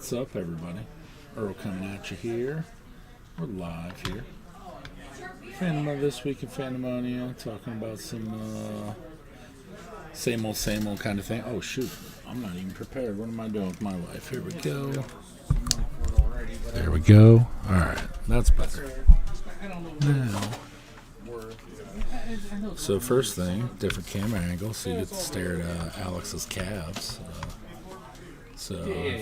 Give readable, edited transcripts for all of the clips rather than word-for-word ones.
What's up, everybody? Earl coming at you here. We're live here. Fandemonia this week in Fandemonia, talking about some same old kind of thing. Oh shoot, I'm not even prepared. What am I doing with my life? Here we go. There we go. All right, that's better. Now, so first thing, different camera angle, so you get to stare at Alex's calves. So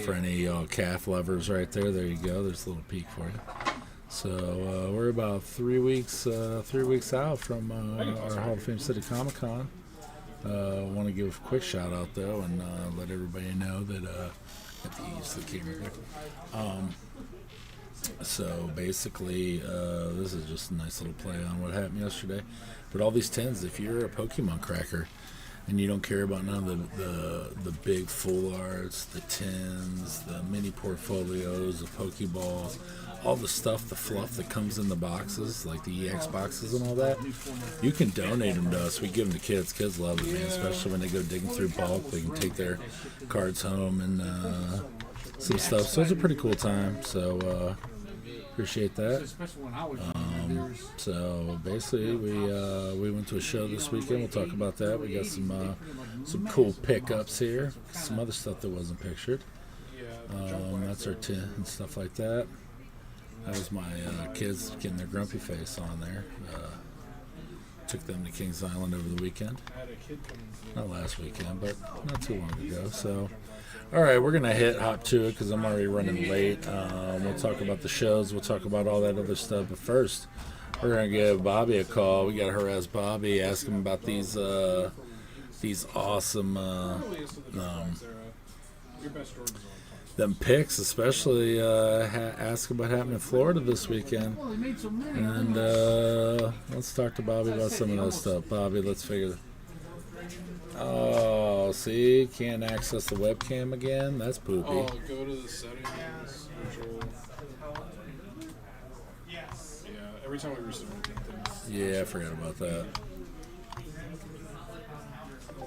for any calf lovers right there, there you go. There's a little peek for you. So we're about 3 weeks out from our Hall of Fame City Comic Con. I want to give a quick shout out though and let everybody know that I have to use the camera there. So basically, this is just a nice little play on what happened yesterday. But all these tins, if you're a Pokemon cracker and you don't care about none of the big full arts, the tins, the mini portfolios, the Pokeballs, all the stuff, the fluff that comes in the boxes, like the EX boxes and all that, you can donate them to us. We give them to kids. Kids love it, man, especially when they go digging through bulk. They can take their cards home and some stuff. So it's a pretty cool time. So appreciate that. So basically, we went to a show this weekend. We'll talk about that. We got some cool pickups here. Some other stuff that wasn't pictured. That's our tin and stuff like that. That was my kids getting their grumpy face on there. Took them to Kings Island over the weekend. Not last weekend, but not too long ago. So, all right, we're going to hop to it because I'm already running late. We'll talk about the shows. We'll talk about all that other stuff. But first, we're going to give Bobby a call. We got to harass Bobby, ask him about these awesome them picks, especially ask about what happened in Florida this weekend. And let's talk to Bobby about some of that stuff. Bobby, let's figure. Oh, see, can't access the webcam again. That's poopy. Oh, go to the settings. Control. Yeah, every time we restart things. Yeah, I forgot about that.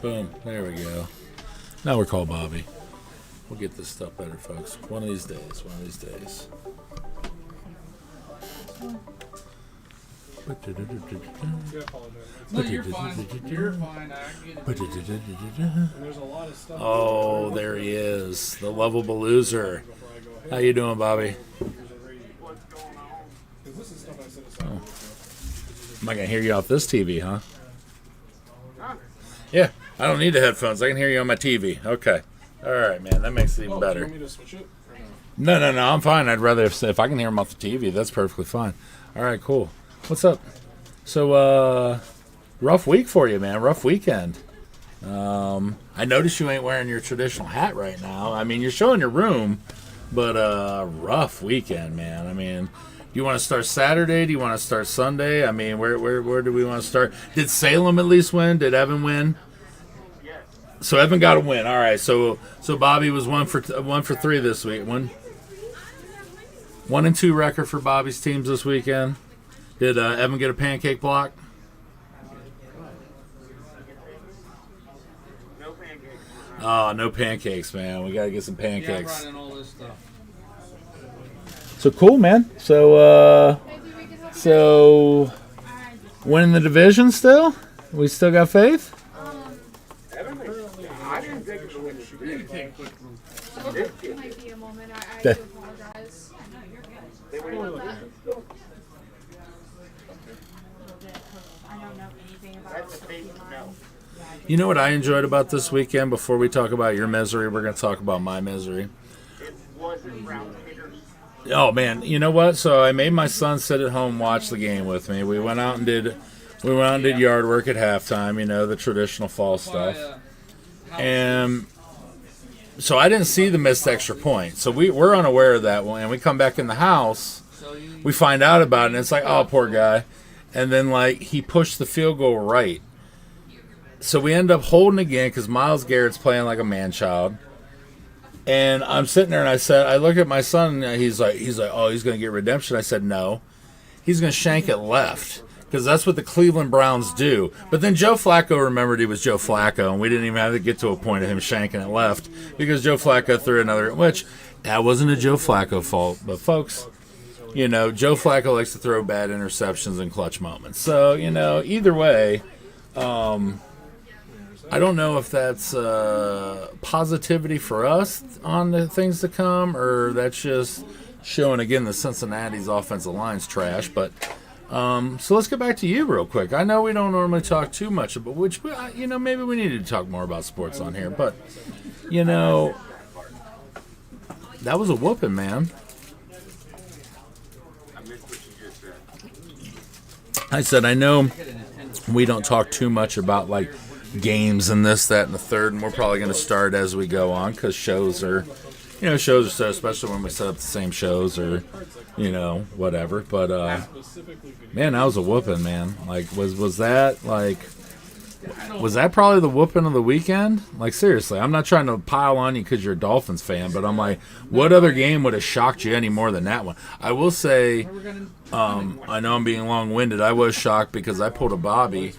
Boom, there we go. Now we're called Bobby. We'll get this stuff better, folks. One of these days. No, you're fine. You're fine. I get it. There's a lot of stuff. Oh, there he is. The lovable loser. How you doing, Bobby? Oh. Am I going to hear you off this TV, huh? Yeah, I don't need the headphones. I can hear you on my TV. Okay. All right, man. That makes it even better. Do you want me to switch it? No, I'm fine. I'd rather if I can hear him off the TV, that's perfectly fine. All right, cool. What's up? So, rough week for you, man. Rough weekend. I noticed you ain't wearing your traditional hat right now. I mean, you're showing your room, but rough weekend, man. I mean, do you want to start Saturday? Do you want to start Sunday? I mean, where do we want to start? Did Salem at least win? Did Evan win? So Evan got a win. All right. So Bobby was 1 for 3 this week. 1-2 record for Bobby's teams this weekend. Did Evan get a pancake block? No pancakes. Oh, no pancakes, man. We got to get some pancakes. Yeah, I'm running all this stuff. So cool, man. So winning the division still? We still got faith? I didn't take it. It might be a moment. I do apologize. I don't know anything about Pokemon. You know what I enjoyed about this weekend? Before we talk about your misery, we're going to talk about my misery. It wasn't round hitters. Oh, man. You know what? So I made my son sit at home and watch the game with me. We went out and did yard work at halftime, you know, the traditional fall stuff. And so I didn't see the missed extra point. So we're unaware of that one. And we come back in the house. We find out about it. And it's like, oh, poor guy. And then, like, he pushed the field goal right. So we end up holding again because Myles Garrett's playing like a man-child. And I'm sitting there and I look at my son and he's like, oh, he's going to get redemption. I said, no. He's going to shank it left. Because that's what the Cleveland Browns do. But then Joe Flacco remembered he was Joe Flacco, and we didn't even have to get to a point of him shanking it left because Joe Flacco threw another, which That wasn't a Joe Flacco fault, but folks, you know, Joe Flacco likes to throw bad interceptions in clutch moments. So, you know, either way, I don't know if that's positivity for us on the things to come, or that's just showing again the Cincinnati's offensive line's trash. But so let's get back to you real quick. I know we don't normally talk too much about you know, maybe we need to talk more about sports on here, but you know, that was a whooping, man. I said I know we don't talk too much about like games and this, that, and the third, and we're probably going to start as we go on because shows are so, especially when we set up the same shows or, you know, whatever. But man, that was a whooping, man. Like, was that probably the whooping of the weekend? Like, seriously, I'm not trying to pile on you because you're a Dolphins fan, but I'm like, what other game would have shocked you any more than that one? I will say, I know I'm being long-winded. I was shocked because I pulled a Bobby,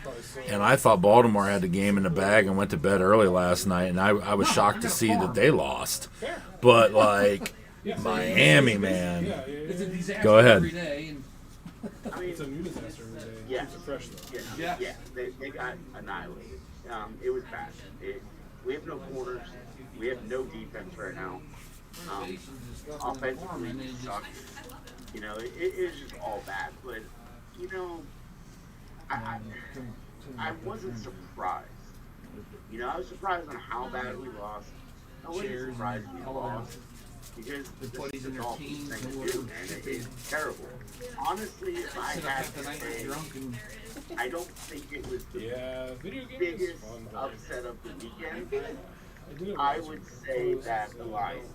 and I thought Baltimore had the game in the bag and went to bed early last night, and I was shocked to see that they lost. But, like, Miami, man. Go ahead. It's a new disaster every day. Yeah. It's fresh though. Yeah. They got annihilated. It was bad. We have no corners. We have no defense right now. Offensively, it sucks. You know, it is just all bad. But, you know, I wasn't surprised. You know, I was surprised on how bad we lost. I wasn't surprised we lost. Because this is the Dolphins thing to do, man. It's terrible. Honestly, if I had to say, I don't think it was the biggest upset of the weekend. I would say that the Lions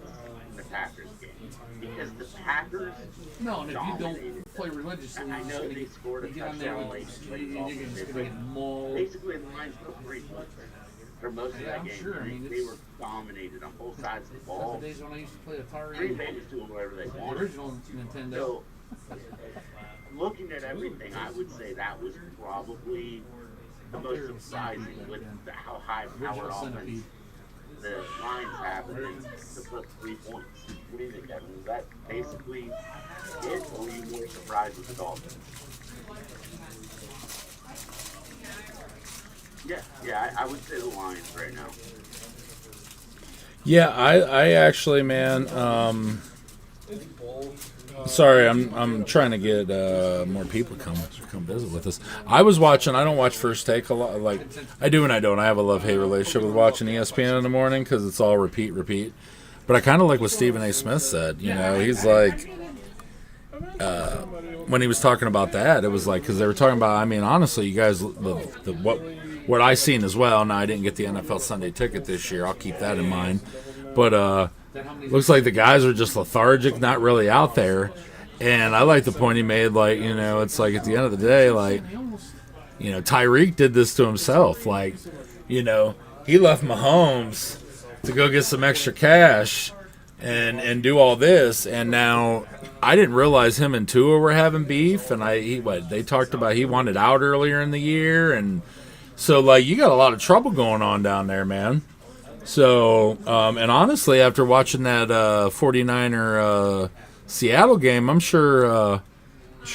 and the Packers game. Because the Packers and if you don't play religiously, I know they scored a touchdown late. Basically, the Lions put 3 points for most of that game. They were dominated on both sides of the ball. Days when I used to play Atari. Green Bay was doing whatever they The wanted. original Nintendo. So, looking at everything, I would say that was probably the most surprising with how high power offense the Lions have, and then to put 3 points. What do you think, Evan? Is that basically it, or were you more surprised with the Dolphins? Yeah, I would say the Lions right now. Yeah, I actually, man. Sorry, I'm trying to get more people to come visit with us. I was watching. I don't watch First Take a lot. Like I do and I don't. I have a love-hate relationship with watching ESPN in the morning because it's all repeat. But I kind of like what Stephen A. Smith said. You know, he's like when he was talking about that, it was like because they were talking about. I mean, honestly, you guys, what I seen as well. Now I didn't get the NFL Sunday ticket this year. I'll keep that in mind. But looks like the guys are just lethargic, not really out there. And I like the point he made. Like, you know, it's like at the end of the day, like, you know, Tyreek did this to himself. Like, you know, he left Mahomes to go get some extra cash and do all this. And now I didn't realize him and Tua were having beef. And they talked about he wanted out earlier in the year. And so, like, you got a lot of trouble going on down there, man. So, and honestly, after watching that 49er Seattle game, I'm sure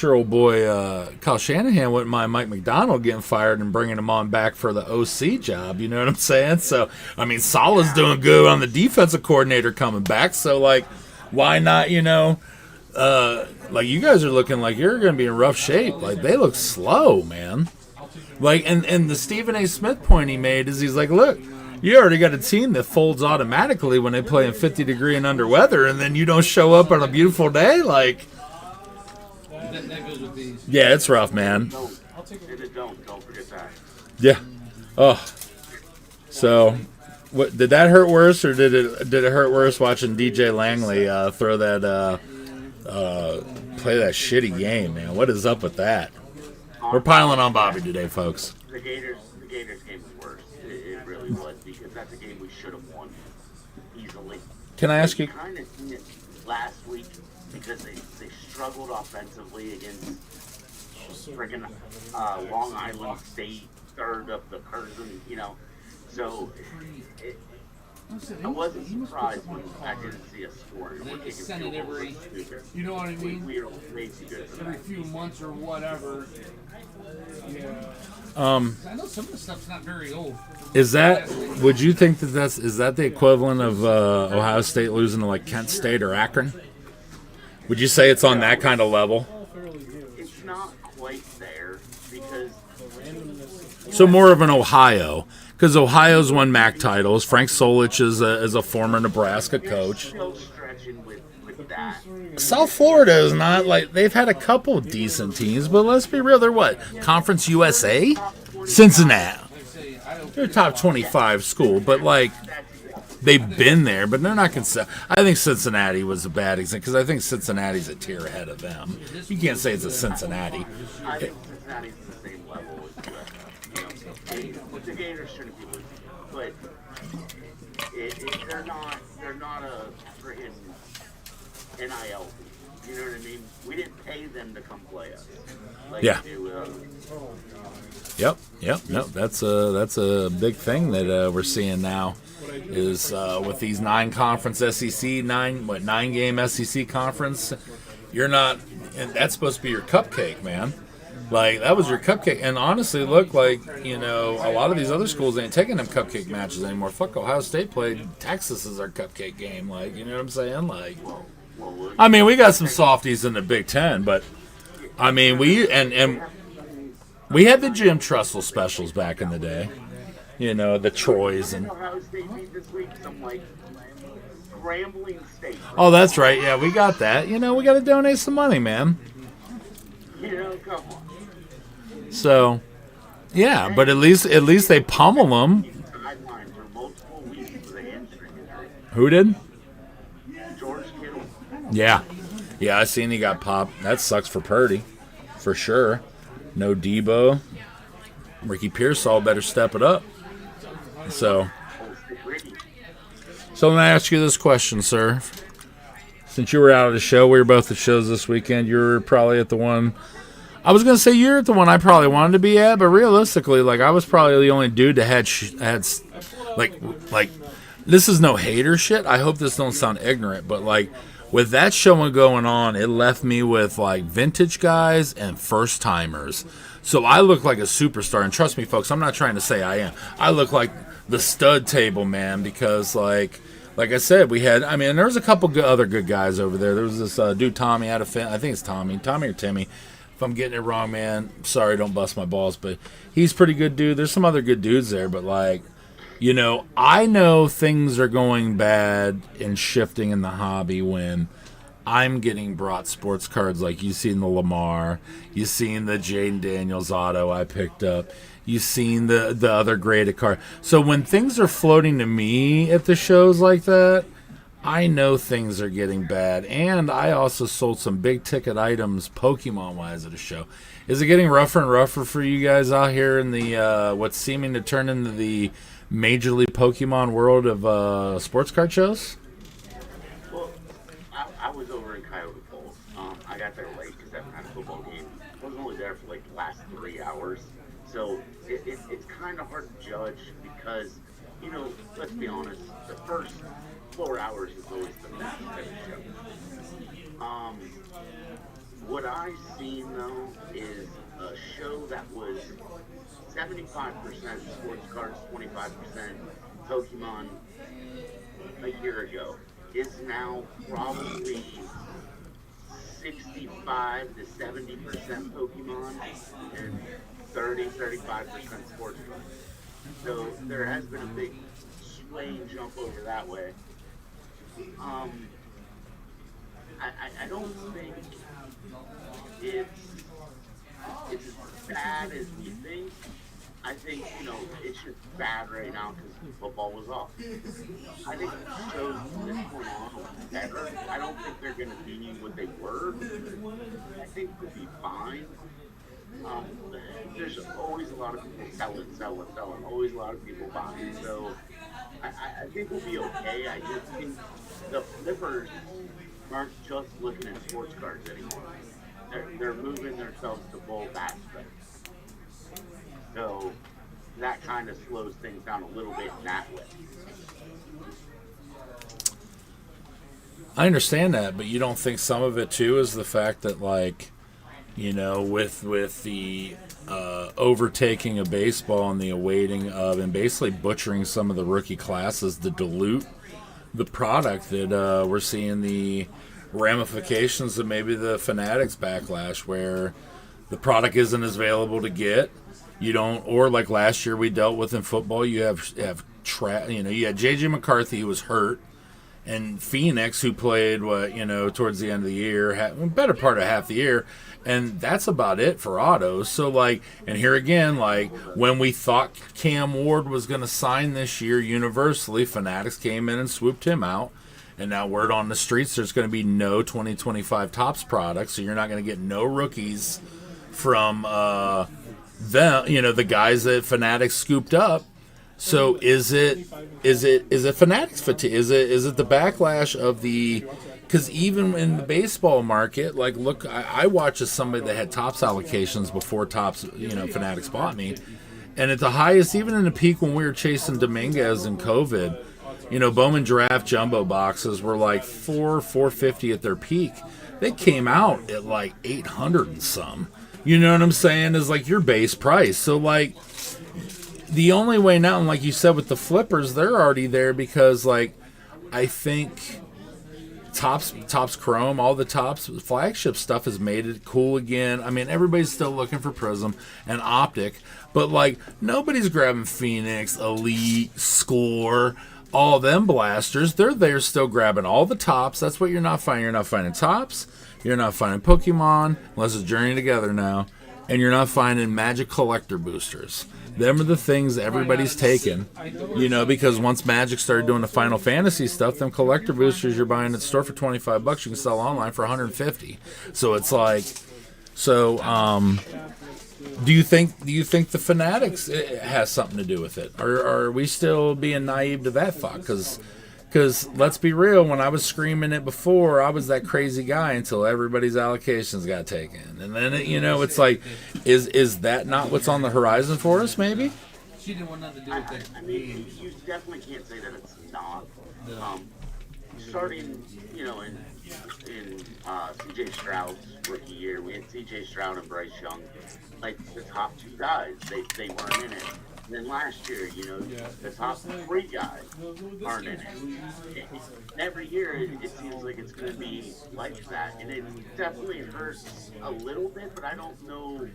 old boy Kyle Shanahan wouldn't mind Mike McDonald getting fired and bringing him on back for the OC job. You know what I'm saying? So, I mean, Salah's doing good on the defensive coordinator coming back. So, like, why not, you know, like you guys are looking like you're going to be in rough shape. Like, they look slow, man. Like, and the Stephen A. Smith point he made is he's like, look, you already got a team that folds automatically when they play in 50-degree and under weather, and then you don't show up on a beautiful day. Like, That goes with these. yeah, it's rough, man. Don't forget that. Yeah. Oh. So, what did that hurt worse, or did it hurt worse watching DJ Langley throw that play that shitty game, man? What is up with that? We're piling on Bobby today, folks. The Gators game was worse. It really was, because that's a game we should have won easily. Can I ask you? Kind of seen it last week because they struggled offensively against freaking Long Island State, third of the Curzon, you know. So I wasn't surprised when I didn't see a score. And They we're just kicking send it field goals every, like stupid. you know what I mean? We are way too good for Every that. few months or whatever. Yeah. I know some of the stuff's not very old. Is that? Would you think that is that the equivalent of Ohio State losing to like Kent State or Akron? Would you say it's on that kind of level? All fairly new. It's not quite there because So more of an Ohio, because Ohio's won MAC titles. Frank Solich is a former Nebraska coach. still stretching with that. South Florida is not like they've had a couple decent teams, but let's be real, they're what? Conference USA? Cincinnati. They're a top 25 school, but like they've been there, but they're not considered. I think Cincinnati was a bad example because I think Cincinnati's a tier ahead of them. You can't say it's a Cincinnati. I think Cincinnati's the same level as USC. You know, the Gators shouldn't be losing, but they're not a freaking NIL team. You know what I mean? We didn't pay them to come play us. Like Yeah. they do, Yep. No, that's a big thing that we're seeing now. Is with these 9-conference SEC, 9-game SEC conference, you're not, and that's supposed to be your cupcake, man. Like, that was your cupcake. And honestly, look, like, you know, a lot of these other schools ain't taking them cupcake matches anymore. Fuck, Ohio State played Texas as our cupcake game. Like, you know what I'm saying? Like, I mean, we got some softies in the Big Ten, but, I mean, we had the Jim Tressel specials back in the day. You know, the Troys and... Ohio State beat this week some like scrambling state. Oh, that's right. Yeah, we got that. You know, we got to donate some money, man. You know, come on. So, yeah, but at least they pummel them. Sidelined for multiple weeks with a hamstring injury. Who did? George Kittle. Yeah, I seen he got popped. That sucks for Purdy, for sure. No Debo. Ricky Pearsall better step it up. So let me ask you this question, sir. Since you were out of the show, we were both at shows this weekend. You were probably at the one. I was gonna say you're at the one I probably wanted to be at, but realistically, like I was probably the only dude that had like this is no hater shit. I hope this don't sound ignorant, but like with that showing going on, it left me with like vintage guys and first timers. So I look like a superstar, and trust me, folks, I'm not trying to say I am. I look like the stud table man because, like I said, there was a couple other good guys over there. There was this dude Tommy out of I think it's Tommy or Timmy. If I'm getting it wrong, man, sorry, don't bust my balls, but he's a pretty good dude. There's some other good dudes there, but like, you know, I know things are going bad and shifting in the hobby when I'm getting brought sports cards like you've seen the Lamar, you've seen the Jaden Daniels auto I picked up, you've seen the other graded card. So when things are floating to me at the shows like that, I know things are getting bad. And I also sold some big ticket items Pokemon-wise at a show. Is it getting rougher and rougher for you guys out here in the what's seeming to turn into the Major League Pokemon world of sports card shows? I was over in Coyote Falls. I got there late because that kind of football game. I was only there for like the last 3 hours. So it's kind of hard to judge because, you know, let's be honest, the first 4 hours is always the best at the show. What I've seen, though, is a show that was 75% sports cards, 25% Pokemon a year ago is now probably 65 to 70% Pokemon and 30-35% sports cards. So there has been a big sway and jump over that way. I don't think it's as bad as we think. I think, you know, it's just bad right now because football was off. I think the shows from this point on will be better. I don't think they're going to be what they were. I think they'll be fine. There's always a lot of people selling. Always a lot of people buying. So I think we'll be okay. I just think the flippers aren't just looking at sports cards anymore. They're moving themselves to both aspects. So that kind of slows things down a little bit in that way. I understand that, but you don't think some of it too is the fact that, like, with the overtaking of baseball and the awaiting of and basically butchering some of the rookie classes to dilute the product, that we're seeing the ramifications of maybe the Fanatics backlash, where the product isn't as available to get. You don't, or like last year we dealt with in football, you had JJ McCarthy, who was hurt, and Phoenix, who played towards the end of the year, better part of half the year, and that's about it for autos. So, like, and here again, like, when we thought Cam Ward was going to sign this year universally, Fanatics came in and swooped him out, and now word on the streets, there's going to be no 2025 Topps products, so you're not going to get no rookies from them, the guys that Fanatics scooped up. So is it Fanatics fatigue? Is it the backlash of the? Because even in the baseball market, like, look, I watched as somebody that had Topps allocations before Topps, Fanatics bought me, and at the highest, even in the peak when we were chasing Dominguez and COVID, Bowman Draft jumbo boxes were like $450 at their peak. They came out at like 800 and some. You know what I'm saying? Is like your base price. So, like, the only way now, and like you said with the flippers, they're already there because, like, I think Topps Chrome, all the Topps flagship stuff has made it cool again. I mean, everybody's still looking for Prism and Optic, but, like, nobody's grabbing Phoenix, Elite, Score, all them blasters. They're there still grabbing all the Topps. That's what you're not finding. You're not finding Topps. You're not finding Pokemon, unless it's Journey Together now. And you're not finding Magic Collector boosters. Them are the things everybody's taking, because once Magic started doing the Final Fantasy stuff, them collector boosters you're buying at the store for $25, you can sell online for $150. So it's like, do you think the Fanatics has something to do with it, or are we still being naive to that thought? Because let's be real, when I was screaming it before, I was that crazy guy until everybody's allocations got taken. And then, it's like, is that not what's on the horizon for us, maybe? She didn't want nothing to do with it. I mean, you definitely can't say that it's not. Starting, in CJ Stroud's rookie year, we had CJ Stroud and Bryce Young, like the top two guys. They weren't in it. And then last year, the top three guys aren't in it. And every year, it seems like it's going to be like that. And it definitely hurts a little bit, but I don't know.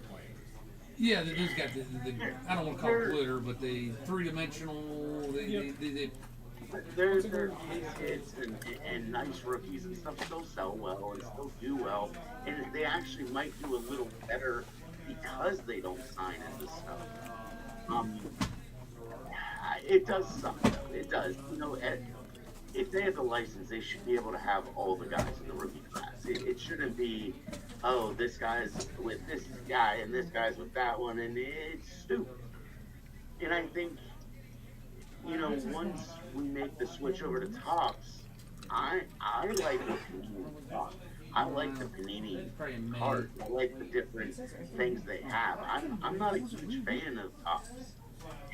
Yeah, they just got the I don't want to call it glitter, but the three-dimensional. Their kids and nice rookies and stuff still sell well and still do well. And they actually might do a little better because they don't sign into stuff. It does suck, though. It does. If they have the license, they should be able to have all the guys in the rookie class. It shouldn't be, this guy's with this guy and this guy's with that one, and it's stupid. And I think, once we make the switch over to Topps, I like what Panini does. I like the Panini cards. I like the different things they have. I'm not a huge fan of Topps,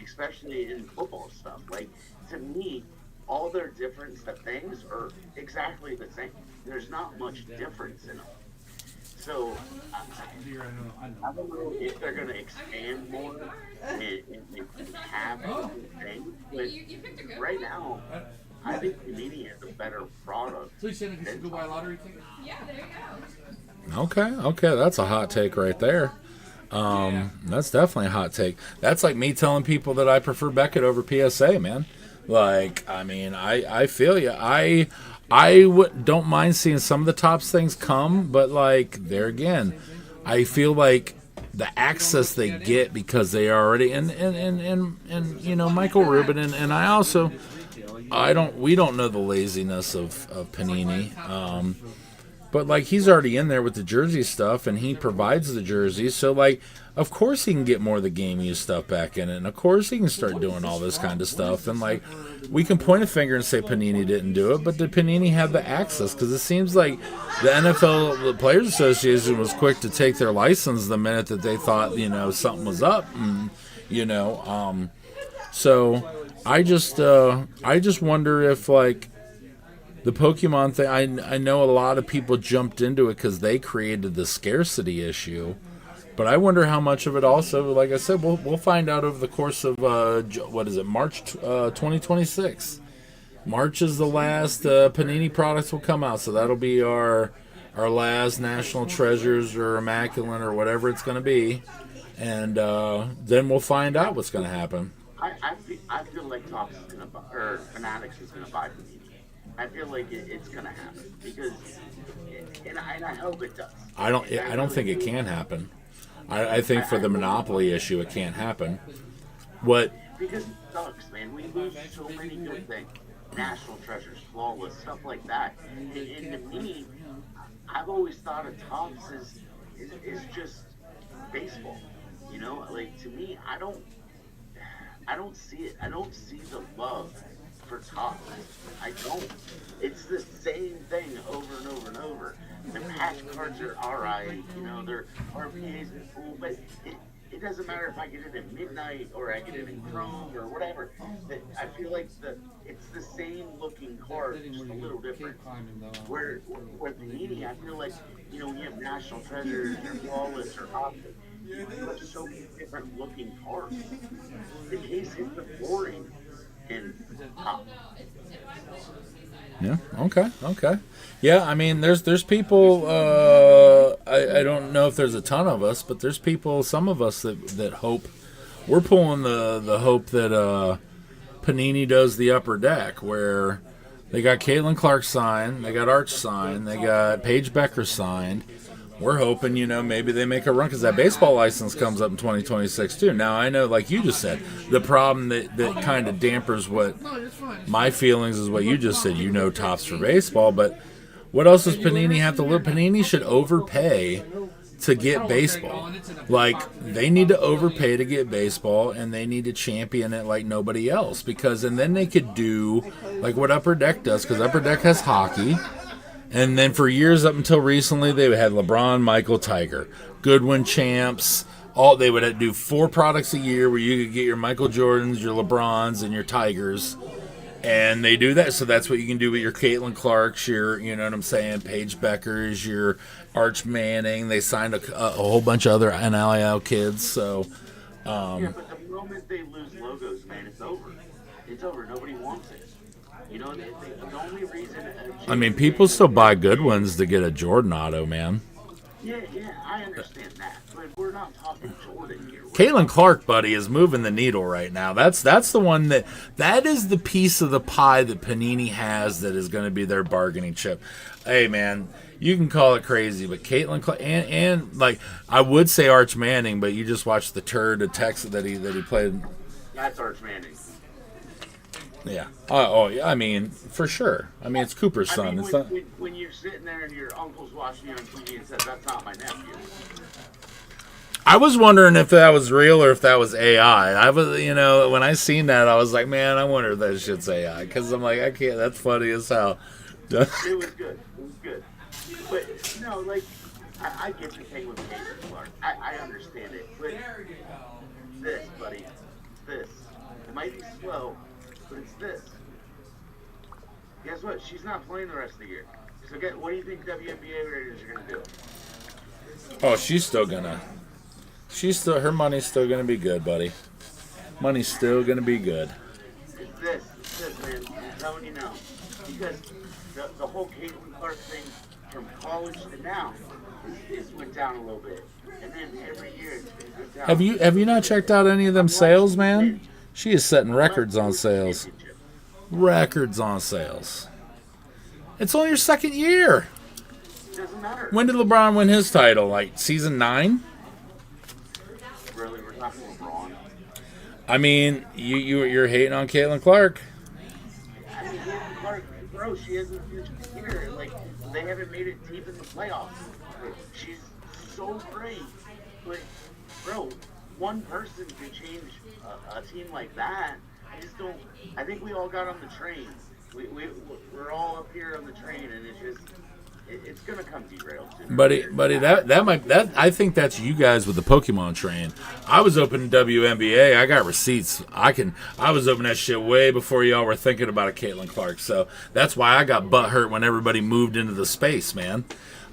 especially in football stuff. Like, to me, all their different things are exactly the same. There's not much difference in them. So, I don't know if they're going to expand more and have different things, but right now, I think Panini is a better product. So you said you should go buy a lottery ticket? Yeah, there you go. Okay, that's a hot take right there. That's definitely a hot take. That's like me telling people that I prefer Beckett over PSA, man. Like, I mean, I feel you. I don't mind seeing some of the Topps things come, but, like, there again, I feel like the access they get because they already and Michael Rubin and I also. We don't know the laziness of Panini, but, like, he's already in there with the jersey stuff, and he provides the jerseys, so, like, of course he can get more of the game use stuff back in it, and of course he can start doing all this kind of stuff, and, like, we can point a finger and say Panini didn't do it, but did Panini have the access? Because it seems like the NFL, the Players Association, was quick to take their license the minute that they thought, something was up, and you know. So I just wonder if like the Pokemon thing. I know a lot of people jumped into it because they created the scarcity issue. But I wonder how much of it also, like I said, we'll find out over the course of, what is it, March 2026. March is the last Panini products will come out, so that'll be our last National Treasures or Immaculate or whatever it's going to be. And then we'll find out what's going to happen. I feel like Topps is gonna buy, or Fanatics is gonna buy Panini. I feel like it's gonna happen because, and I hope it does. I don't think it can happen. I think for the monopoly issue, it can't happen. What? Because it sucks, man. We lose so many good things. National Treasures, Flawless, stuff like that. And to me, I've always thought of Topps is just baseball. You know, like to me, I don't see it. I don't see the love for Topps. I don't. It's the same thing over and over and over. The patch cards are alright, you know, their RPAs are cool, but it doesn't matter if I get it at midnight or I get it in Chrome or whatever. I feel like it's the same looking card, just a little different. Where Panini, I feel like, you know, when you have National Treasures or Flawless or Optic, you have so many different looking cards. The case is the boring and Pop. Yeah. Okay. Yeah. I mean, there's people. I don't know if there's a ton of us, but there's people. Some of us that hope. We're pulling the hope that Panini does the Upper Deck, where they got Caitlin Clark signed, they got Arch signed, they got Paige Becker signed. We're hoping, you know, maybe they make a run because that baseball license comes up in 2026 too. Now I know, like you just said, the problem that kind of dampers what my feelings is what you just said. You know, Topps for baseball, but what else does Panini have to look? Panini should overpay to get baseball. Like they need to overpay to get baseball, and they need to champion it like nobody else. And then they could do like what Upper Deck does, because Upper Deck has hockey. And then for years up until recently, they had LeBron, Michael, Tiger, Goodwin, champs. They would do 4 products a year where you could get your Michael Jordans, your LeBrons, and your Tigers. And they do that, so that's what you can do with your Caitlin Clarks, you know what I'm saying, Paige Beckers, your Arch Manning. They signed a whole bunch of other NIL kids. So, yeah, but the moment they lose logos, man, it's over. It's over. Nobody wants it. You know, the only reason. I mean, people still buy good ones to get a Jordan auto, man. Yeah, I understand that, but we're not talking Jordan here. Caitlin Clark, buddy, is moving the needle right now. That's the one that is the piece of the pie that Panini has that is going to be their bargaining chip. Hey, man, you can call it crazy, but Caitlin Clark and like I would say Arch Manning, but you just watched the turd of Texas that he played. That's Arch Manning. Yeah. Oh, yeah. I mean, for sure. I mean, it's Cooper's son. I mean, it's not. When you're sitting there and your uncle's watching you on TV and says, "That's not my nephew." I was wondering if that was real or if that was AI. I was, you know, when I seen that, I was like, man, I wonder if that shit's AI. Because I'm like, I can't. That's funny as hell. It was good. It was good. But no, like, I get the thing with Caitlin Clark. I understand it. But this, buddy, this. It might be slow. But it's this. Guess what? She's not playing the rest of the year. So what do you think WNBA Raiders are going to do? Oh, she's still gonna. Her money's still gonna be good, buddy. Money's still gonna be good. It's this, man. I'm telling you now. Because the whole Caitlin Clark thing from college to now is went down a little bit. And then every year it went down. Have you not checked out any of them sales, man? She is setting records on sales. Records on sales. It's only your second year. Doesn't matter. When did LeBron win his title? Like season 9? Really, we're talking LeBron. I mean, you're hating on Caitlin Clark. I mean, Caitlin Clark, bro, she hasn't finished the year. Like, they haven't made it deep in the playoffs. She's so great. But, bro, one person can change a team like that. I just don't. I think we all got on the train. We're all up here on the train, and it's just it's gonna come derailed sooner or later. Buddy, that I think that's you guys with the Pokemon train. I was opening WNBA. I got receipts. I was opening that shit way before y'all were thinking about a Caitlin Clark. So that's why I got butt hurt when everybody moved into the space, man.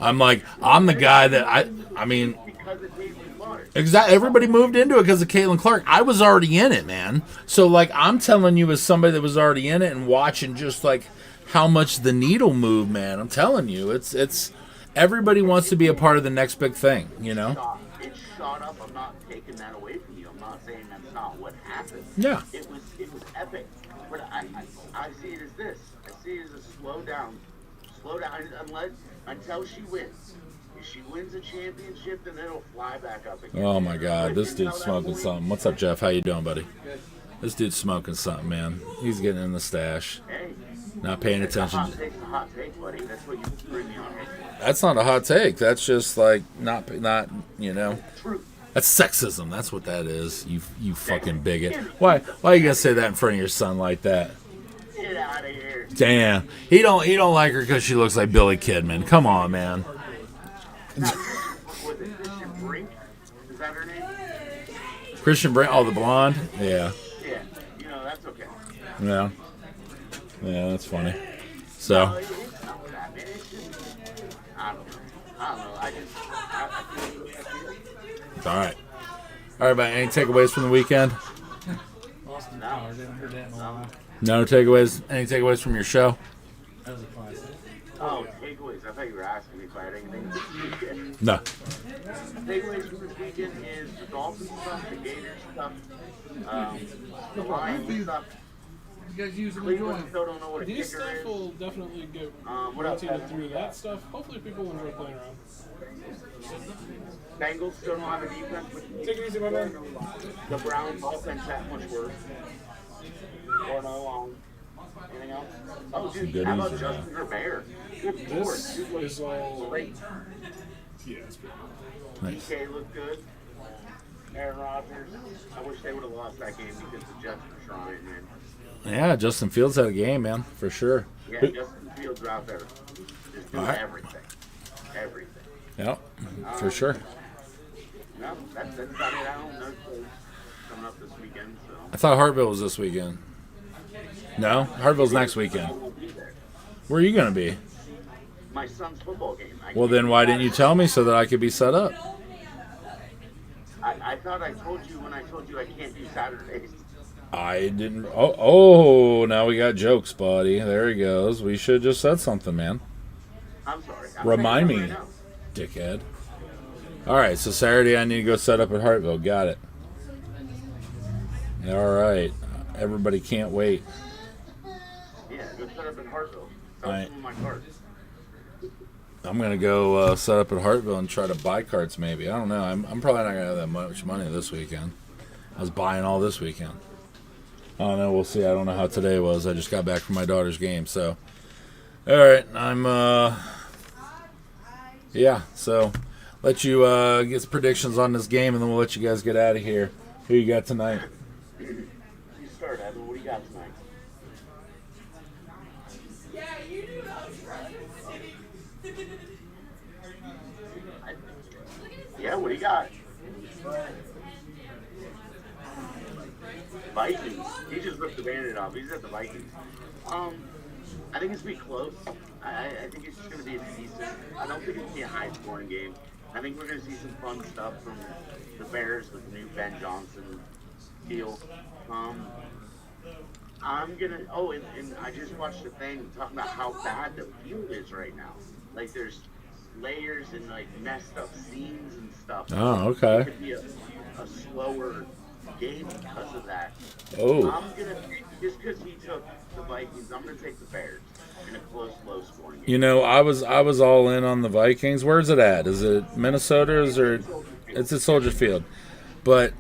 I'm the guy that I mean. Because of Caitlin Clark. Exactly. Everybody moved into it because of Caitlin Clark. I was already in it, man. So like I'm telling you as somebody that was already in it and watching just like how much the needle moved, man. I'm telling you, it's everybody wants to be a part of the next big thing, you know? It shot up. I'm not taking that away from you. I'm not saying that's not what happened. Yeah. It was epic. But I see it as this. I see it as a slow down until she wins. If she wins a championship, then it'll fly back up again. Oh my God, this dude's smoking something. What's up, Jeff? How you doing, buddy? This dude's smoking something, man. He's getting in the stash. Hey, Not paying attention. it's a hot take, buddy. That's what you bring me on here. That's not a hot take. That's just like not you know. Truth. That's sexism. That's what that is. You fucking bigot. Why are you gonna say that in front of your son like that? Get out of here. Damn. He don't like her because she looks like Billy Kidman. Come on, man. Was it Christian Brink? Is that her name? Christian Brent. Oh, the blonde. Yeah. Yeah. That's okay. Yeah. Yeah, that's funny. So. It's not that, man. It's just, I don't know. I feel All right. All right, man. Any takeaways from the weekend? Austin Powers, haven't heard that in a while. No takeaways. Any takeaways from your show? That was a classic. Oh, takeaways. I thought you were asking me if I had anything this weekend. No. Takeaways from this weekend is the Dolphins stuff, the Gators stuff, the Lions stuff. You guys use them Cleveland enjoying. still don't know what a These kicker stuff is. will definitely get What else? rotated through that stuff. Hopefully people enjoy playing around. Bengals still don't have a defense. But Take it easy, my man. the Browns offense that much worse. Going along. Anything else? Oh, dude, Good how about easy, Justin Herbert? Good lord. This Dude looks is all. great. Yeah, it's good. Nice. DK looked good. Aaron Rodgers. I wish they would have lost that game because the Jets were trying, man. Yeah, Justin Fields had a game, man, for sure. Yeah, Justin Fields are out there just doing All right. everything. Everything. Yep, for sure. No, that's about it. I don't know who's coming up this weekend, so. I thought Hartville was this weekend. No, Hartville's next weekend. I won't be there. Where are you gonna be? My son's football game. Well, then why didn't you tell me so that I could be set up? I thought I told you when I told you I can't do Saturdays. I didn't. Oh, now we got jokes, buddy. There he goes. We should have just said something, man. I'm sorry. Remind saying me, right now. dickhead. All right, so Saturday I need to go set up at Hartville. Got it. All right. Everybody can't wait. Yeah, go set up in Hartville. All Sell right. some of my cards. I'm gonna go set up at Hartville and try to buy carts. Maybe I don't know. I'm probably not gonna have that much money this weekend. I was buying all this weekend. I don't know. We'll see. I don't know how today was. I just got back from my daughter's game. So, all right. I'm yeah. So, let you get some predictions on this game, and then we'll let you guys get out of here. Who you got tonight? You start, Evan. What do you got tonight? Yeah, what do you got? Vikings. He just ripped the bandit off. He's at the Vikings. I think it's gonna be close. I think it's gonna be a decent. I don't think it's gonna be a high-scoring game. I think we're gonna see some fun stuff from the Bears with the new Ben Johnson deal. I'm gonna. Oh, and I just watched a thing talking about how bad the field is right now. Like there's layers and like messed up seams and stuff. Oh, okay. It could be a slower game because of that. Oh, I'm gonna take, just because he took the Vikings, I'm gonna take the Bears in a close, low scoring game. you know, I was all in on the Vikings. Where's it at? Is it Minnesota's or it's at Soldier Field? But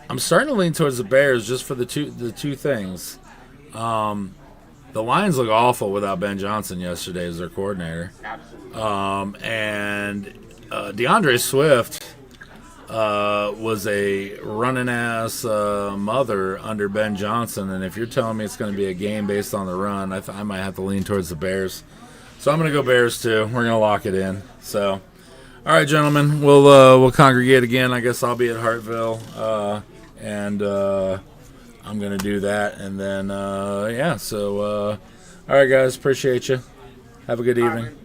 I'm starting to lean towards the Bears just for the two things. The Lions look awful without Ben Johnson yesterday as their coordinator. Absolutely. And DeAndre Swift was a running ass mother under Ben Johnson. And if you're telling me it's going to be a game based on the run, I might have to lean towards the Bears. So I'm gonna go Bears too. We're gonna lock it in. So, all right, gentlemen, we'll congregate again. I guess I'll be at Hartville, and I'm gonna do that, and then yeah. So, all right, guys, appreciate you. Have a good evening.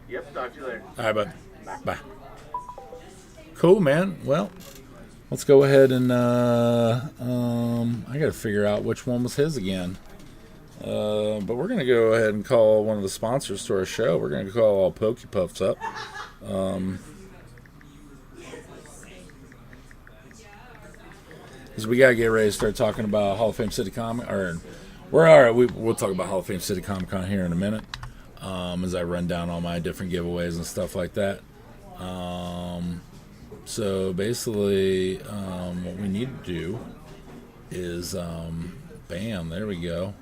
Yep, talk to you later. All right, bud. Bye. Cool, man. Well, let's go ahead and I got to figure out which one was his again. But we're gonna go ahead and call one of the sponsors to our show. We're gonna call all Pokey Puffs up. Because we gotta get ready to start talking about Hall of Fame City Comic. Or we're all right. We'll talk about Hall of Fame City Comic Con here in a minute. As I run down all my different giveaways and stuff like that. So basically, what we need to do is, bam, there we go.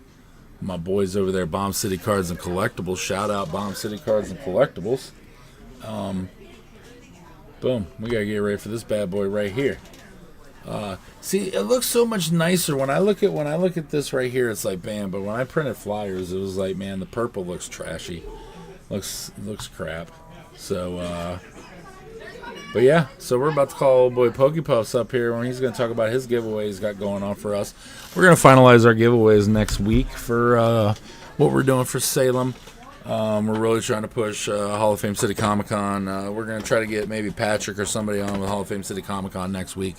My boys over there, Bomb City Cards and Collectibles. Shout out Bomb City Cards and Collectibles. Boom, we gotta get ready for this bad boy right here. See, it looks so much nicer when I look at this right here. It's like bam, but when I printed flyers, it was like, man, the purple looks trashy, looks crap. So, but yeah, so we're about to call old boy Pokey Puffs up here when he's going to talk about his giveaway he's got going on for us. We're going to finalize our giveaways next week for what we're doing for Salem. We're really trying to push Hall of Fame City Comic Con. We're going to try to get maybe Patrick or somebody on with Hall of Fame City Comic Con next week.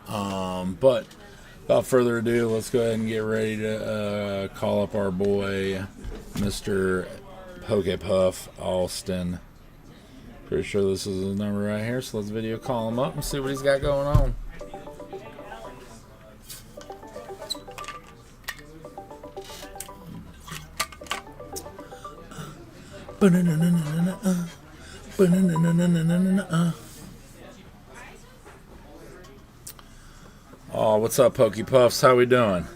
But without further ado, let's go ahead and get ready to call up our boy, Mr. Pokey Puff Alston. Pretty sure this is his number right here, so let's video call him up and see what he's got going on. Oh, what's up, Pokey Puffs? How we doing?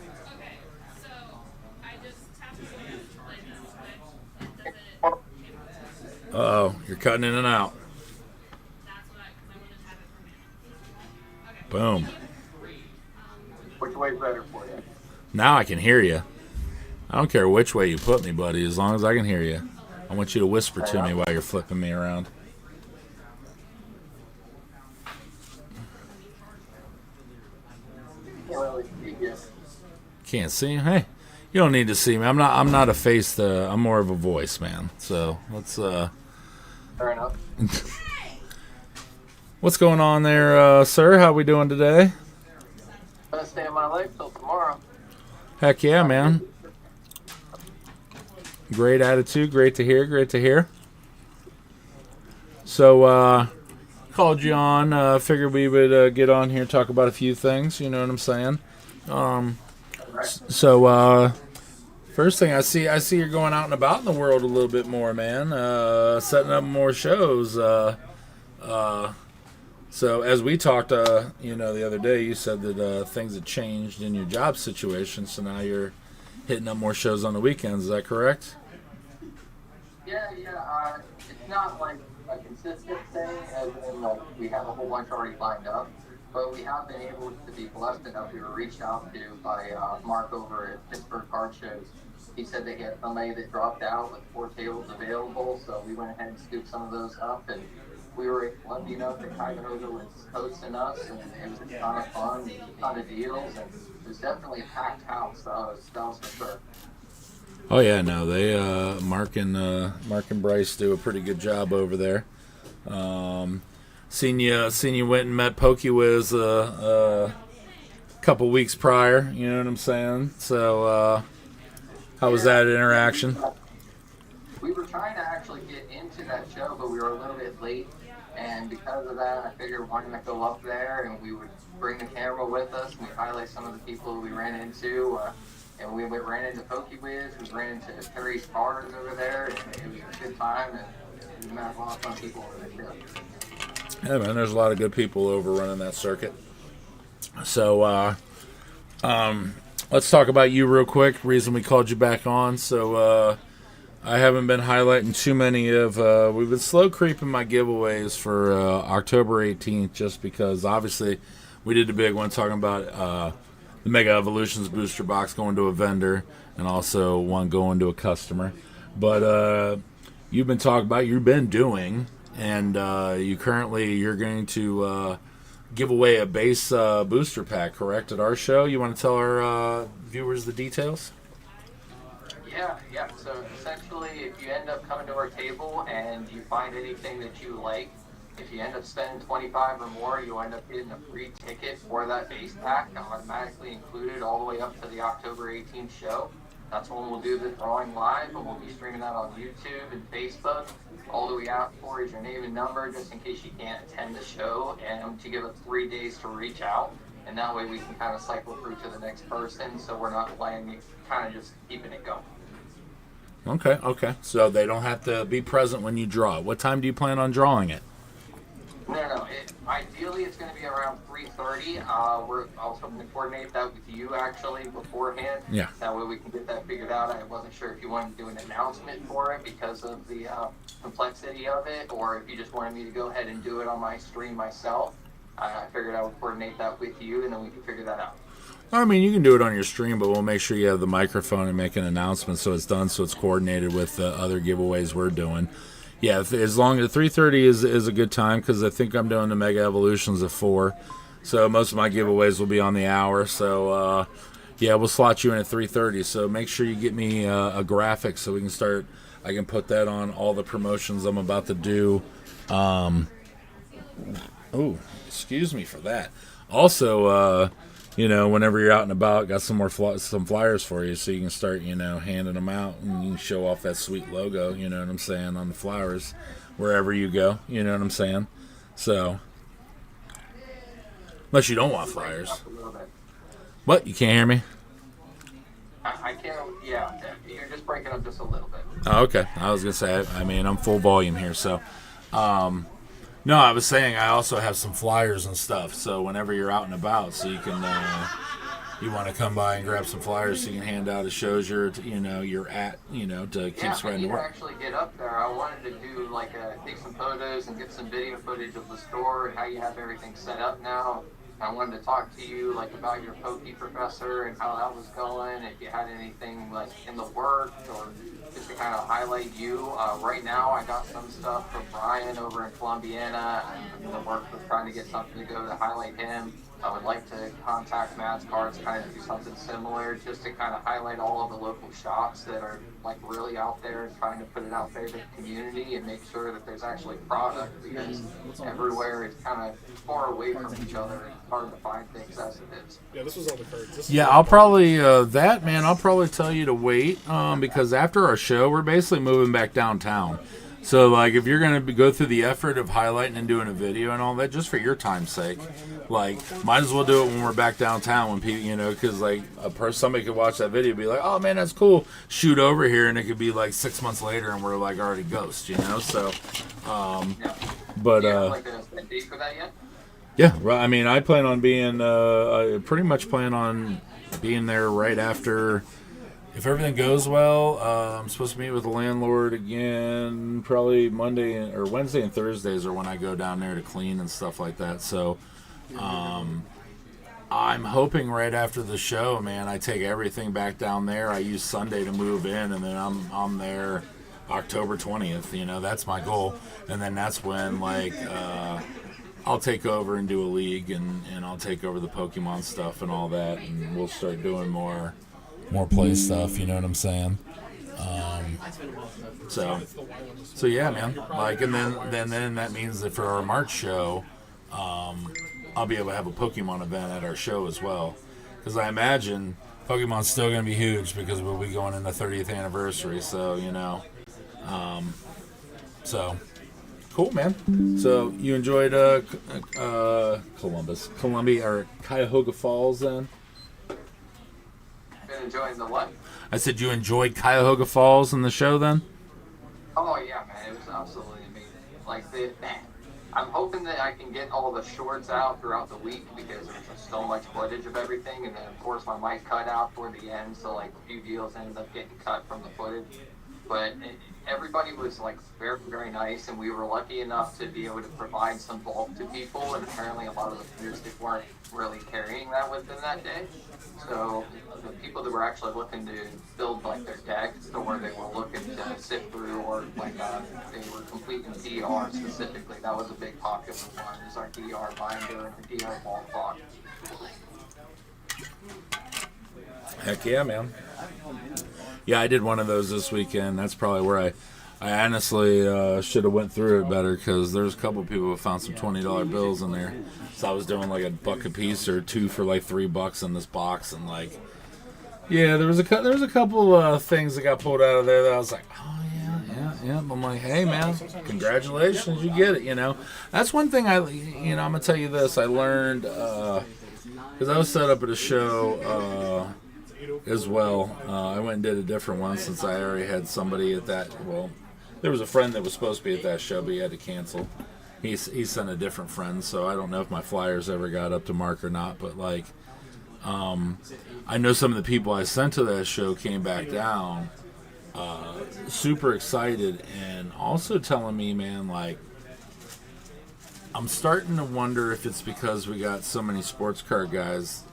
Uh-oh, you're cutting in and out. Boom. Which way's better for you? Now I can hear you. I don't care which way you put me, buddy, as long as I can hear you. I want you to whisper to me while you're flipping me around. Can't see? Hey, you don't need to see me. I'm not a face. I'm more of a voice, man. So let's. Fair enough. What's going on there, sir? How we doing today? Gonna stay on my leg till tomorrow. Heck yeah, man. Great attitude. Great to hear. Great to hear. So, called you on. Figured we would get on here and talk about a few things. You know what I'm saying? So, first thing I see you're going out and about in the world a little bit more, man. Setting up more shows. So as we talked, the other day, you said that things had changed in your job situation. So now you're hitting up more shows on the weekends. Is that correct? Yeah. It's not like a consistent thing, as in like we have a whole bunch already lined up. But we have been able to be blessed enough. We were reached out to by Mark over at Pittsburgh Card Shows. He said they had somebody that dropped out with 4 tables available, so we went ahead and scooped some of those up, and we were lucky enough that Cuyahoga was hosting us, and it was a ton of fun, a ton of deals, and it was definitely a packed house. That was for sure. Oh yeah, no, they Mark and Bryce do a pretty good job over there. Seen you went and met PokeWiz a couple weeks prior. You know what I'm saying? So how was that interaction? We were trying to actually get into that show, but we were a little bit late, and because of that, I figured why not go up there and we would bring the camera with us and we highlight some of the people we ran into. And we ran into PokeWiz, we ran into Terry's Cars over there, and it was a good time, and we met a lot of fun people over there too. Yeah, man, there's a lot of good people over running that circuit. So, let's talk about you real quick. Reason we called you back on. So, I haven't been highlighting too many of. We've been slow creeping my giveaways for October 18th, just because obviously we did the big one talking about the Mega Evolutions booster box going to a vendor, and also one going to a customer. But you've been talking about, you've been doing, and you're going to give away a base booster pack, correct, at our show. You want to tell our viewers the details? Yeah. So essentially, if you end up coming to our table and you find anything that you like, if you end up spending 25 or more, you'll end up getting a free ticket for that base pack, automatically included all the way up to the October 18th show. That's when we'll do the drawing live, and we'll be streaming that on YouTube and Facebook. All that we ask for is your name and number, just in case you can't attend the show, and to give us 3 days to reach out. And that way we can kind of cycle through to the next person, so we're not playing, kind of just keeping it going. Okay. So they don't have to be present when you draw it. What time do you plan on drawing it? No. Ideally, it's going to be around 3:30. We're also going to coordinate that with you, actually, beforehand. Yeah. That way we can get that figured out. I wasn't sure if you wanted to do an announcement for it because of the complexity of it, or if you just wanted me to go ahead and do it on my stream myself. I figured I would coordinate that with you, and then we can figure that out. I mean, you can do it on your stream, but we'll make sure you have the microphone and make an announcement so it's done, so it's coordinated with the other giveaways we're doing. Yeah, as long as 3:30 is a good time, because I think I'm doing the Mega Evolutions at 4. So most of my giveaways will be on the hour. So, we'll slot you in at 3:30. So make sure you get me a graphic so we can start. I can put that on all the promotions I'm about to do. Excuse me for that. Also, whenever you're out and about, got some more some flyers for you, so you can start, handing them out, and you can show off that sweet logo, you know what I'm saying, on the flowers, wherever you go, you know what I'm saying. So, unless you don't want flyers. What? You can't hear me? I can't. Yeah, you're just breaking up just a little bit. Oh, okay. I was gonna say, I'm full volume here, so. No, I was saying I also have some flyers and stuff, so whenever you're out and about, so you can, you want to come by and grab some flyers so you can hand out at shows you're at, to keep spreading the word. Yeah, I need to actually get up there. I wanted to do, take some photos and get some video footage of the store and how you have everything set up now. I wanted to talk to you, about your Pokey Professor and how that was going, if you had anything, in the works, or just to kind of highlight you. Right now, I got some stuff from Brian over in Columbiana. I'm in the works with trying to get something to go to highlight him. I would like to contact Matt's Cards, kind of do something similar, just to kind of highlight all of the local shops that are, really out there and trying to put it out there to the community and make sure that there's actually product, because everywhere is kind of far away from each other and hard to find things as it is. Yeah, this was all the cards. I'll probably, I'll probably tell you to wait, because after our show, we're basically moving back downtown. So, if you're going to go through the effort of highlighting and doing a video and all that, just for your time's sake, might as well do it when we're back downtown, when people, because, somebody could watch that video and be like, oh, man, that's cool. Shoot over here, and it could be, 6 months later, and we're, already ghosts, so, but, a date for that yet? Yeah, right. I mean, I plan on being, I pretty much plan on being there right after. If everything goes well, I'm supposed to meet with the landlord again, probably Monday or Wednesday and Thursdays are when I go down there to clean and stuff like that. So, I'm hoping right after the show, man, I take everything back down there. I use Sunday to move in, and then I'm there October 20th. That's my goal. And then that's when, I'll take over and do a league, and I'll take over the Pokemon stuff and all that, and we'll start doing more play stuff, you know what I'm saying? So yeah, man. And then that means that for our March show, I'll be able to have a Pokemon event at our show as well. Because I imagine Pokemon's still going to be huge because we'll be going in the 30th anniversary. So, so cool, man. So you enjoyed Columbia, or Cuyahoga Falls then? Been enjoying the what? I said you enjoyed Cuyahoga Falls in the show then? Oh yeah, man, it was absolutely amazing. I'm hoping that I can get all the shorts out throughout the week because there's just so much footage of everything, and then of course my mic cut out toward the end, so a few deals ended up getting cut from the footage. but everybody was like very, very nice, and we were lucky enough to be able to provide some bulk to people, and apparently a lot of the players that weren't really carrying that with them that day. So the people that were actually looking to build like their decks, or they were looking to sift through, or like they were completing DR specifically, that was a big popular one, is our DR binder and the DR ball clock. Heck yeah, man. Yeah, I did one of those this weekend. That's probably where I honestly should have went through it better, because there's a couple people who found some $20 bills in there. So I was doing like $1 a piece or two for like $3 in this box, and like, yeah, there was a couple things that got pulled out of there that I was like, oh yeah. I'm like, hey man, congratulations, you get it. You know, that's one thing I'm gonna tell you this. I learned because I was set up at a show. As well. I went and did a different one since I already had somebody at that. Well, there was a friend that was supposed to be at that show, but he had to cancel. He sent a different friend, so I don't know if my flyers ever got up to mark or not. But like, I know some of the people I sent to that show came back down, super excited, and also telling me, man, like, I'm starting to wonder if it's because we got so many sports car guys.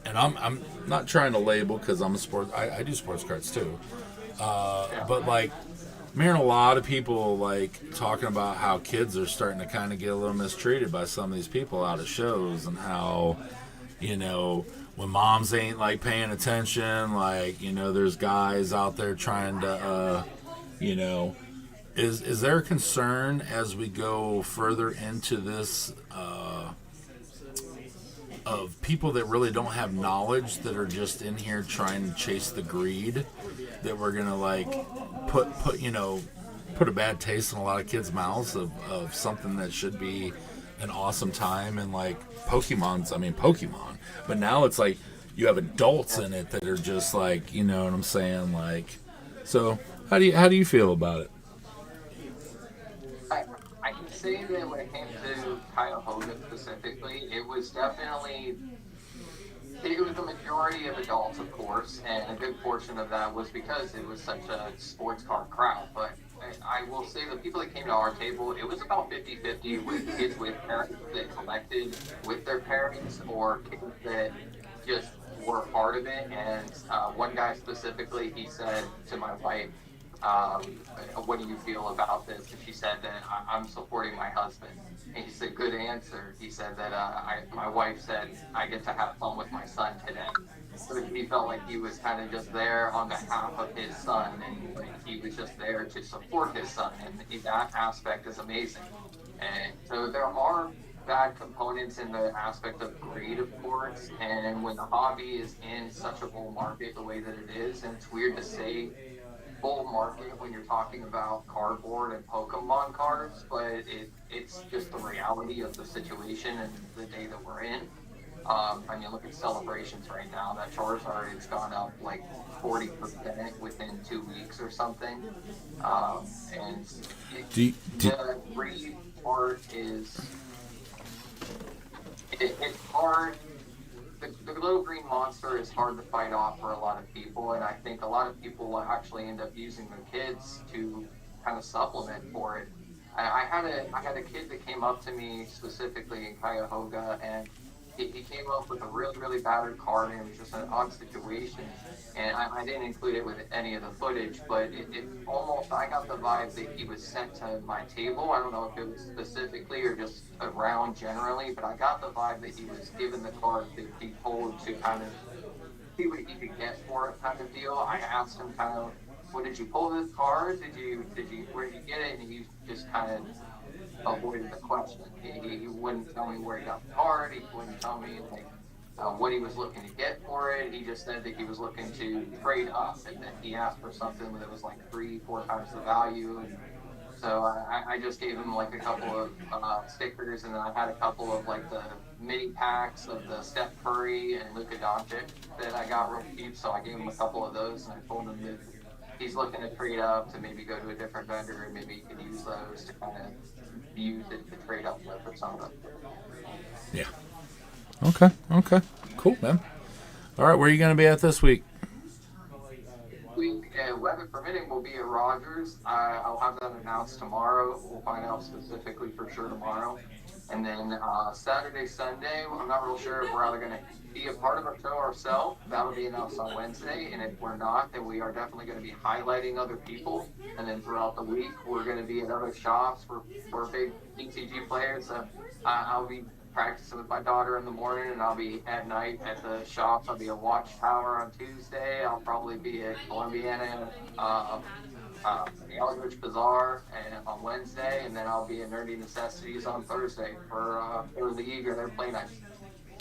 And I'm not trying to label, because I'm a I do sports cards too. But like, I'm hearing a lot of people like talking about how kids are starting to kind of get a little mistreated by some of these people out of shows, and how, when moms ain't like paying attention, like, there's guys out there trying to, is there a concern as we go further into this, of people that really don't have knowledge, that are just in here trying to chase the greed, that we're gonna like put a bad taste in a lot of kids' mouths of something that should be an awesome time, and like Pokemon, but now it's like you have adults in it that are just like, you know what I'm saying, like, so how do you feel about it? I can say that when it came to Cuyahoga specifically, it was definitely, it was the majority of adults, of course, and a good portion of that was because it was such a sports car crowd. But I will say the people that came to our table, it was about 50-50 with kids with parents that collected with their parents, or kids that just were part of it. And one guy specifically, he said to my wife, what do you feel about this? And she said that I'm supporting my husband. And he said, good answer. He said that my wife said, I get to have fun with my son today. So he felt like he was kind of just there on behalf of his son, and like he was just there to support his son. And that aspect is amazing. And so there are bad components in the aspect of greed, of course. And when the hobby is in such a bull market the way that it is, and it's weird to say bull market when you're talking about cardboard and Pokemon cards, but it's just the reality of the situation and the day that we're in. Look at celebrations right now. That Charizard has gone up like 40% within 2 weeks or something. And the greed part is it's hard. The little green monster is hard to fight off for a lot of people, and I think a lot of people will actually end up using their kids to kind of supplement for it. I had a kid that came up to me specifically in Cuyahoga, and he came up with a really, really battered card, and it was just an odd situation. And I didn't include it with any of the footage, but it almost, I got the vibe that he was sent to my table. I don't know if it was specifically or just around generally, but I got the vibe that he was given the card to be told to kind of see what he could get for it, kind of deal. I asked him kind of, well, did you pull this card? Where did you get it? And he just kind of avoided the question. He wouldn't tell me where he got the card. He wouldn't tell me what he was looking to get for it. He just said that he was looking to trade up, and then he asked for something that was like 3-4 times the value. And so I just gave him like a couple of stickers, and then I had a couple of like the mini packs of the Steph Curry and Luka Doncic that I got real cheap. So I gave him a couple of those, and I told him that he's looking to trade up to maybe go to a different vendor, and maybe he could use those to kind of use it to trade up with or something. Yeah. Okay. Cool, man. All right, where are you going to be at this week? Weather permitting, Friday will be at Rogers. I'll have that announced tomorrow. We'll find out specifically for sure tomorrow. And then Saturday, Sunday, I'm not real sure if we're either going to be a part of a show ourselves. That'll be announced on Wednesday. And if we're not, then we are definitely going to be highlighting other people. And then throughout the week, we're going to be at other shops. We're big TCG players. So I'll be practicing with my daughter in the morning, and I'll be at night at the shops. I'll be at Watchtower on Tuesday. I'll probably be at Columbiana, the Eldridge Bazaar on Wednesday, and then I'll be at Nerdy Necessities on Thursday for their league or their play night.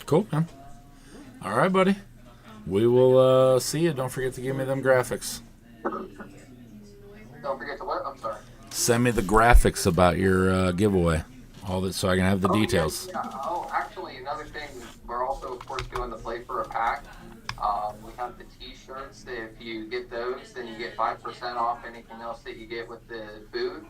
Cool, man. All right, buddy. We will see you. Don't forget to give me them graphics. Don't forget to what? I'm sorry. Send me the graphics about your giveaway. All that, so I can have the details. Yeah. Oh, actually, another thing, we're also, of course, doing the Play for a Pack. We have the T-shirts. If you get those, then you get 5% off anything else that you get with the booth.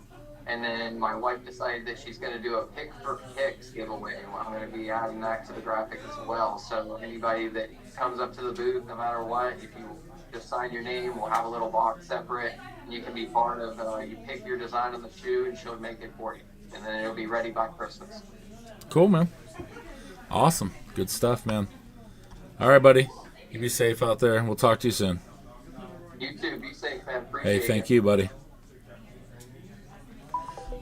And then my wife decided that she's going to do a Pick for Picks giveaway. I'm going to be adding that to the graphic as well. So anybody that comes up to the booth, no matter what, if you just sign your name, we'll have a little box separate. And you can be part of, you pick your design on the shoe, and she'll make it for you. And then it'll be ready by Christmas. Cool, man. Awesome. Good stuff, man. All right, buddy. You be safe out there. We'll talk to you soon. You too. Be safe, man. Appreciate it. Hey, thank you, buddy.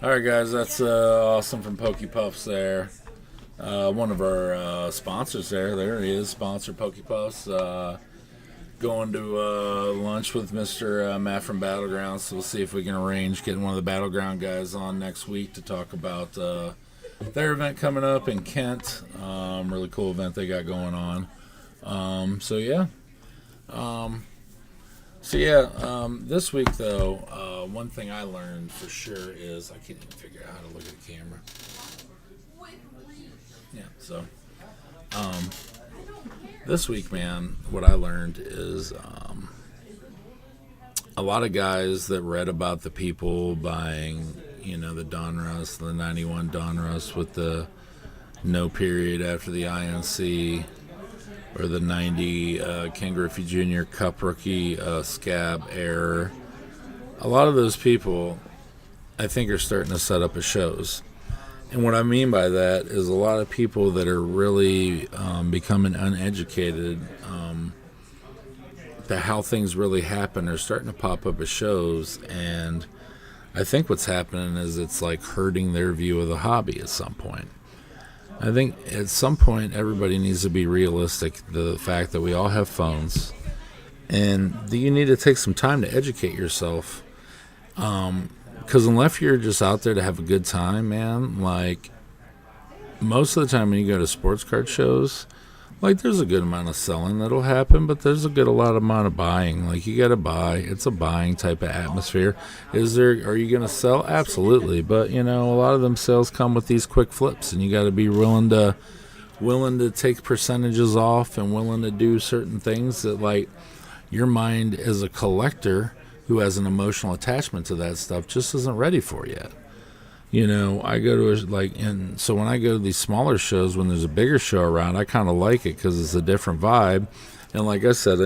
All right, guys. That's awesome from Pokey Puffs there. One of our sponsors there. There he is. Sponsor Pokey Puffs. Going to lunch with Mr. Matt from Battlegrounds. So we'll see if we can arrange getting one of the Battleground guys on next week to talk about their event coming up in Kent. Really cool event they got going on. This week, though, one thing I learned for sure is I can't even figure out how to look at the camera. Yeah, so this week, man, what I learned is a lot of guys that read about the people buying, the Donruss, the 91 Donruss with the no period after the INC, or the 90 Ken Griffey Jr. Cup Rookie Scab Error. A lot of those people, I think, are starting to set up at shows. And what I mean by that is a lot of people that are really becoming uneducated to how things really happen are starting to pop up at shows. And I think what's happening is it's like hurting their view of the hobby at some point. I think at some point everybody needs to be realistic to the fact that we all have phones, and that you need to take some time to educate yourself. Because unless you're just out there to have a good time, man, like most of the time when you go to sports card shows, like there's a good amount of selling that'll happen, but there's a lot amount of buying. Like you got to buy. It's a buying type of atmosphere. Are you going to sell? Absolutely. But a lot of them sales come with these quick flips, and you got to be willing to take percentages off and willing to do certain things that, like, your mind as a collector who has an emotional attachment to that stuff just isn't ready for yet. I go to so when I go to these smaller shows, when there's a bigger show around, I kind of like it because it's a different vibe. And like I said,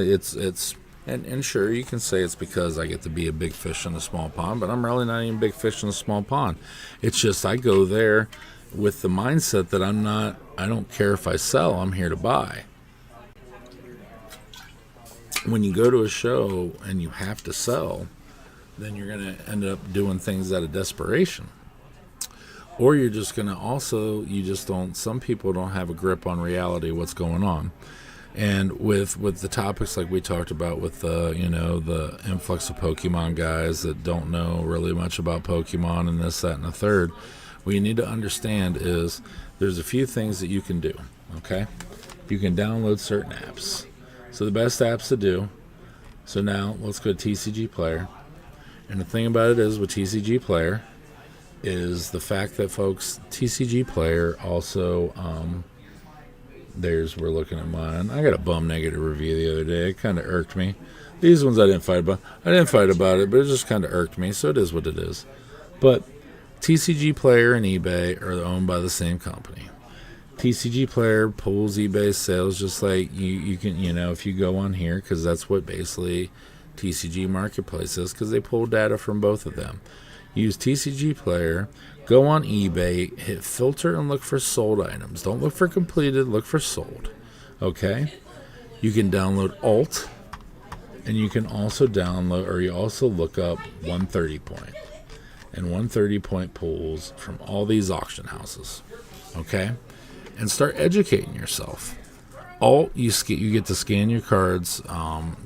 and sure, you can say it's because I get to be a big fish in a small pond, but I'm really not even a big fish in a small pond. It's just I go there with the mindset that I don't care if I sell, I'm here to buy. When you go to a show and you have to sell, then you're going to end up doing things out of desperation. Or you're just going to some people don't have a grip on reality, what's going on. And with the topics like we talked about with the influx of Pokemon guys that don't know really much about Pokemon and this, that, and the third, what you need to understand is there's a few things that you can do, okay? You can download certain apps. So the best apps to do, so now let's go to TCG Player. And the thing about it is with TCG Player is the fact that, folks, TCG Player also, we're looking at mine. I got a bum negative review the other day. It kind of irked me. These ones I didn't fight about. I didn't fight about it, but it just kind of irked me, so it is what it is. But TCG Player and eBay are owned by the same company. TCG Player pulls eBay sales just like you can, if you go on here, because that's what basically TCG Marketplace is because they pull data from both of them. Use TCG Player, go on eBay, hit filter, and look for sold items. Don't look for completed, look for sold. Okay? You can download Alt, and you can also download, or you also look up 130 point. And 130 point pulls from all these auction houses. Okay? And start educating yourself. Alt, you get to scan your cards,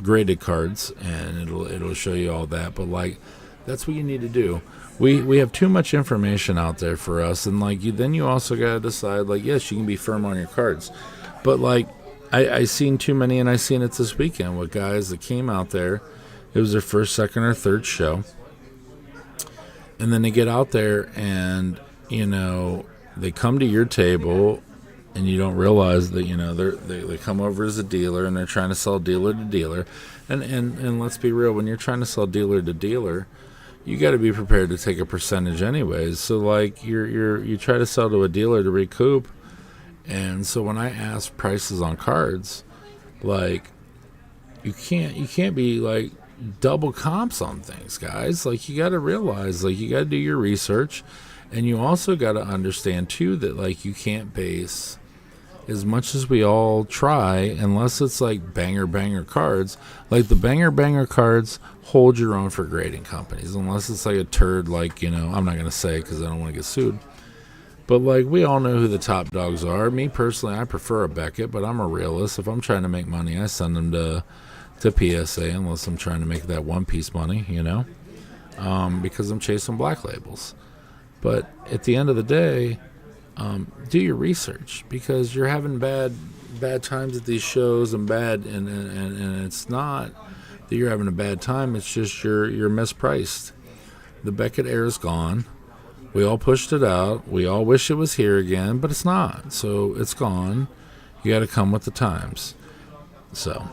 graded cards, and it'll show you all that. But like, that's what you need to do. We have too much information out there for us, and like then you also gotta decide, like, yes, you can be firm on your cards, but like I seen too many, and I seen it this weekend with guys that came out there. It was their first, second, or third show, and then they get out there and they come to your table. And you don't realize that they come over as a dealer and they're trying to sell dealer to dealer, and let's be real, when you're trying to sell dealer to dealer, you got to be prepared to take a percentage anyways. So like you try to sell to a dealer to recoup, and so when I ask prices on cards, like you can't be like double comps on things, guys. Like you got to realize, like you got to do your research, and you also got to understand too that like you can't base, as much as we all try, unless it's like banger cards, like the banger cards, hold your own for grading companies, unless it's like a turd, like, I'm not going to say because I don't want to get sued. But like, we all know who the top dogs are. Me personally, I prefer a Beckett, but I'm a realist. If I'm trying to make money, I send them to PSA, unless I'm trying to make that one-piece money, because I'm chasing black labels. But at the end of the day, do your research, because you're having bad times at these shows, and it's not that you're having a bad time, it's just you're mispriced. The Beckett era is gone. We all pushed it out. We all wish it was here again, but it's not. So it's gone. You got to come with the times. So